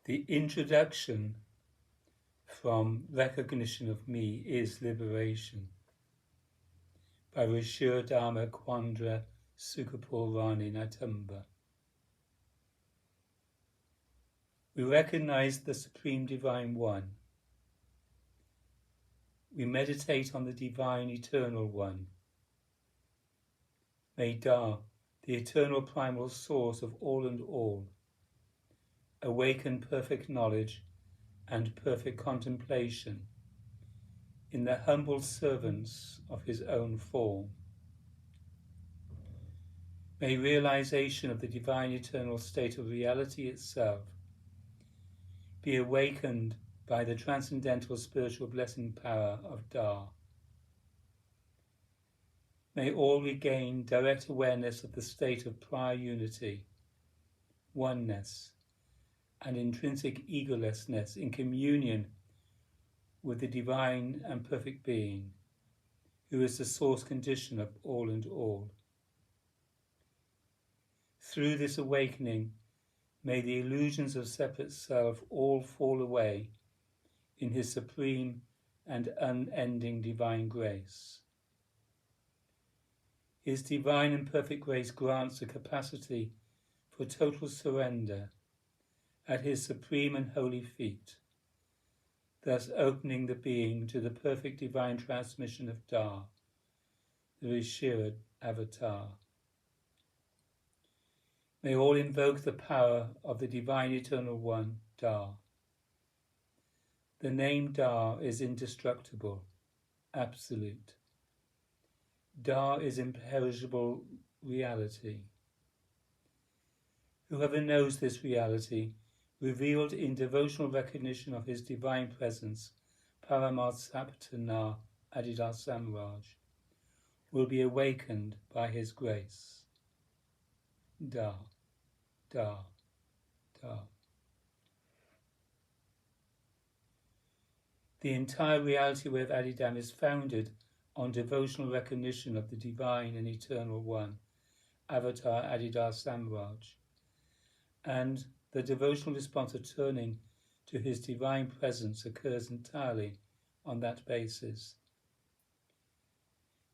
The introduction from Recognition of Me is Liberation by Rishur Dharma Kwandra Sukapurani Natumba. We recognize the Supreme Divine One. We meditate on the Divine Eternal One. May Da, the eternal primal source of all and all, awaken perfect knowledge and perfect contemplation in the humble servants of his own form. May realization of the divine eternal state of reality itself be awakened by the transcendental spiritual blessing power of Da. May all regain direct awareness of the state of prior unity, oneness, and intrinsic egolessness in communion with the divine and perfect being, who is the source condition of all and all. Through this awakening, may the illusions of separate self all fall away in his supreme and unending divine grace. His divine and perfect grace grants the capacity for total surrender at his supreme and holy feet, thus opening the being to the perfect divine transmission of Da, the Rishirid avatar. May all invoke the power of the Divine Eternal One, Da. The name Da is indestructible, absolute. Da is imperishable reality. Whoever knows this reality, revealed in devotional recognition of his divine presence, Paramataptana Adida Samraj, will be awakened by his grace. Da, Da, Da. The entire reality way of Adidam is founded on devotional recognition of the divine and eternal one, Avatar Adida Samraj, and the devotional response of turning to his divine presence occurs entirely on that basis.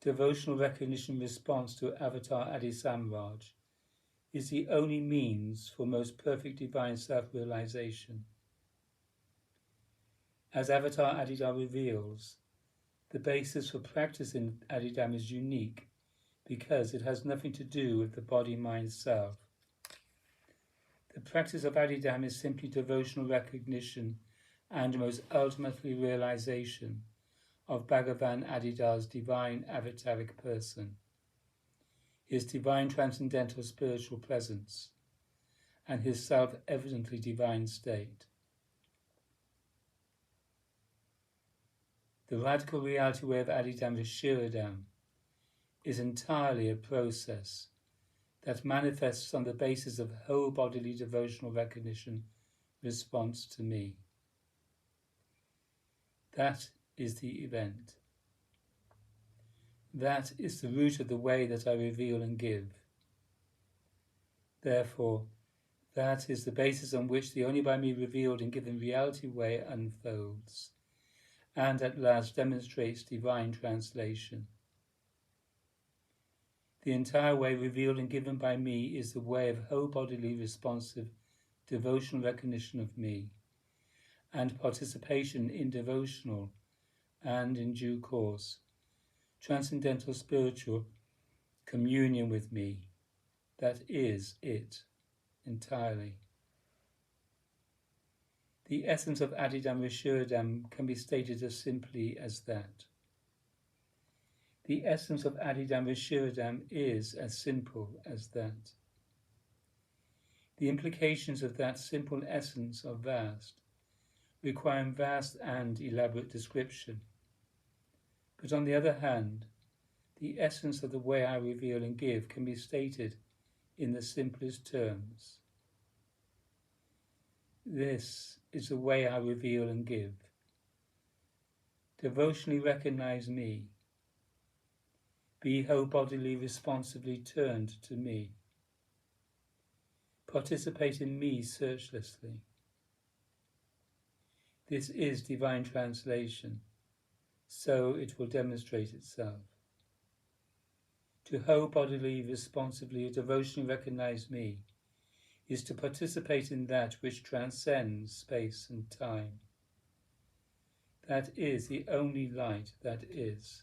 Devotional recognition response to Avatar Adi Samraj is the only means for most perfect divine self-realization. As Avatar Adidam reveals, the basis for practice in Adidam is unique because it has nothing to do with the body-mind self. The practice of Adidam is simply devotional recognition and most ultimately realization of Bhagavan Adidar's divine avataric person, his divine transcendental spiritual presence, and his self-evidently divine state. The radical reality way of Adidam Vishiradam is entirely a process that manifests on the basis of whole bodily devotional recognition response to me. That is the event. That is the root of the way that I reveal and give. Therefore, that is the basis on which the only by me revealed and given reality way unfolds, and at last demonstrates divine translation. The entire way revealed and given by me is the way of whole bodily responsive devotional recognition of me, and participation in devotional and, in due course, transcendental spiritual communion with me. That is it entirely. The essence of Adidam Vishiradam can be stated as simply as that. The essence of Adidam Vishiradam is as simple as that. The implications of that simple essence are vast, requiring vast and elaborate description. But on the other hand, the essence of the way I reveal and give can be stated in the simplest terms. This is the way I reveal and give. Devotionally recognize me. Be whole bodily responsively turned to me. Participate in me searchlessly. This is divine translation, so it will demonstrate itself. To wholeheartedly, responsibly, devotionally recognize me is to participate in that which transcends space and time. That is the only light that is.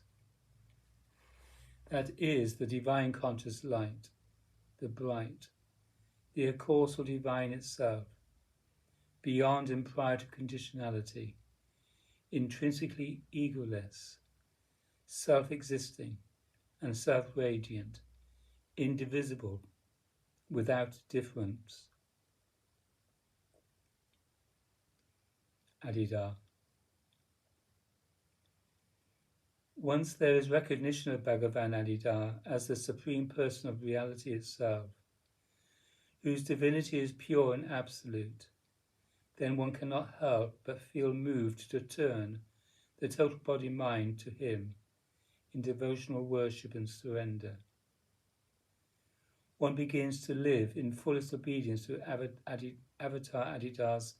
That is the divine conscious light, the bright, the causal divine itself, beyond and prior to conditionality, intrinsically egoless, self-existing and self-radiant, indivisible, without difference. Adida. Once there is recognition of Bhagavan Adida as the supreme person of reality itself, whose divinity is pure and absolute, then one cannot help but feel moved to turn the total body-mind to him in devotional worship and surrender. One begins to live in fullest obedience to Avatar Adida's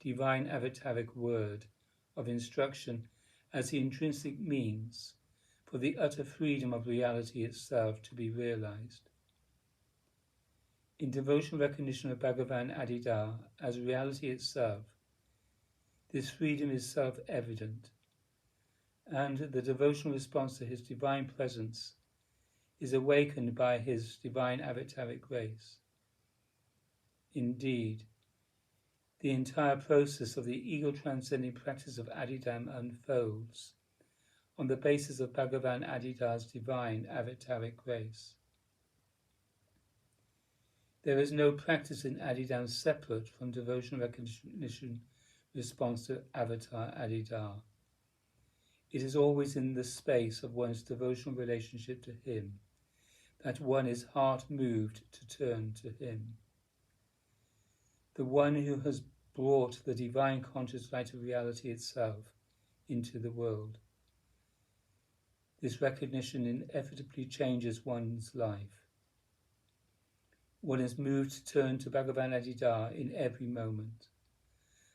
divine avataric word of instruction as the intrinsic means for the utter freedom of reality itself to be realized. In devotional recognition of Bhagavan Adida as reality itself, this freedom is self-evident, and the devotional response to his divine presence is awakened by his divine avataric grace. Indeed, the entire process of the ego-transcending practice of Adidam unfolds on the basis of Bhagavan Adida's divine avataric grace. There is no practice in Adidam separate from devotional recognition response to Avatar Adida. It is always in the space of one's devotional relationship to him that one is heart-moved to turn to him. The one who has brought the divine conscious light of reality itself into the world. This recognition inevitably changes one's life. One is moved to turn to Bhagavan Adida in every moment,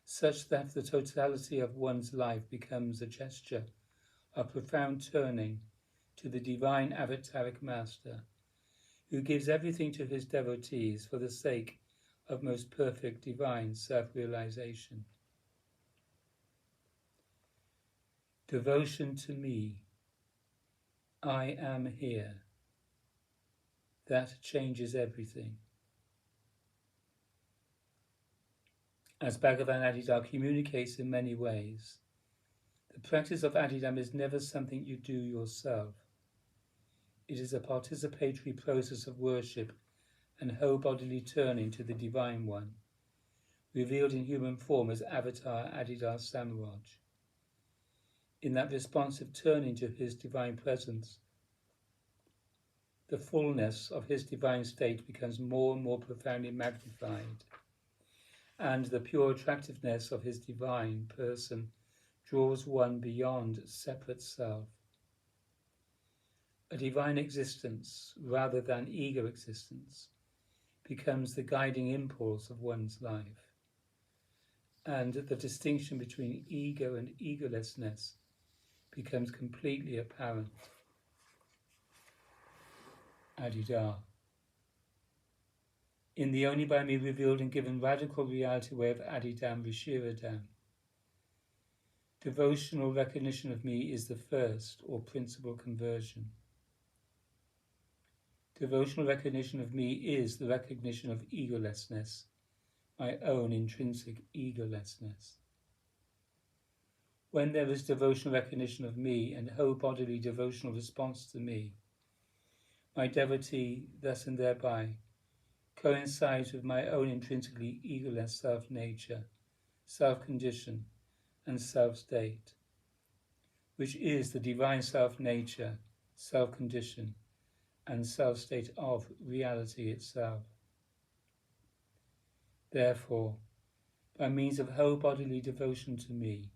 such that the totality of one's life becomes a gesture of profound turning to the divine avataric master, who gives everything to his devotees for the sake of most perfect divine self-realization. Devotion to me. I am here. That changes everything. As Bhagavan Adida communicates in many ways, the practice of Adidam is never something you do yourself. It is a participatory process of worship and whole-bodily turning to the Divine One, revealed in human form as Avatar Adida Samraj. In that responsive turning to his divine presence, the fullness of his divine state becomes more and more profoundly magnified, and the pure attractiveness of his divine person draws one beyond separate self. A divine existence, rather than ego existence, becomes the guiding impulse of one's life, and the distinction between ego and egolessness becomes completely apparent. Adida. In the only by me revealed and given radical reality way of Adidam Vishiradam, devotional recognition of me is the first or principal conversion. Devotional recognition of me is the recognition of egolessness, my own intrinsic egolessness. When there is devotional recognition of me and whole-bodily devotional response to me, my devotee, thus and thereby, coincides with my own intrinsically egoless self-nature, self-condition, and self-state, which is the divine self-nature, self-condition, and self-state of reality itself. Therefore, by means of whole-bodily devotion to me,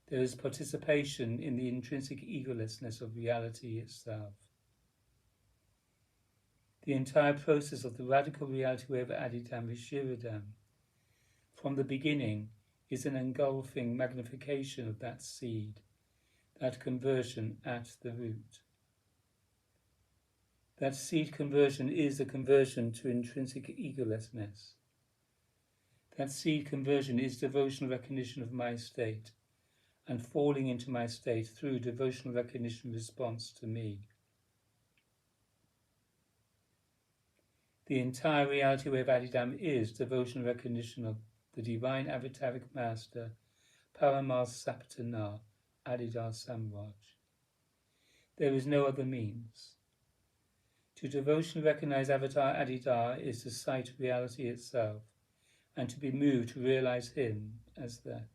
there is participation in the intrinsic egolessness of reality itself. The entire process of the radical reality way of Adidam Vishiradam, from the beginning, is an engulfing magnification of that seed, that conversion at the root. That seed conversion is the conversion to intrinsic egolessness. That seed conversion is devotional recognition of my state and falling into my state through devotional recognition response to me. The entire reality wave Adidam is devotional recognition of the divine avataric master, Paramas Saptana, Adidar Samraj. There is no other means. To devotionally recognize Avatar Adidar is to sight reality itself, and to be moved to realize him as that.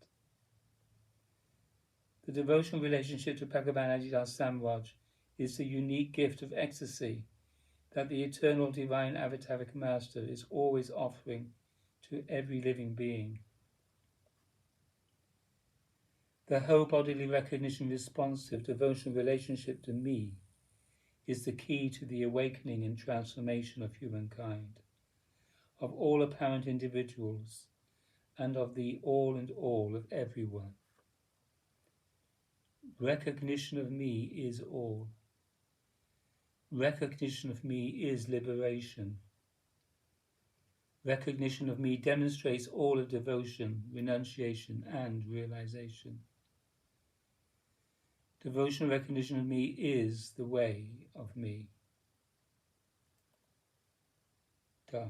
The devotional relationship to Bhagavan Adidar Samraj is the unique gift of ecstasy that the eternal divine avataric master is always offering to every living being. The whole bodily recognition responsive devotional relationship to me is the key to the awakening and transformation of humankind, of all apparent individuals, and of the all and all of everyone. Recognition of me is all. Recognition of me is liberation. Recognition of me demonstrates all of devotion, renunciation, and realization. Devotional recognition of me is the way of me. Da.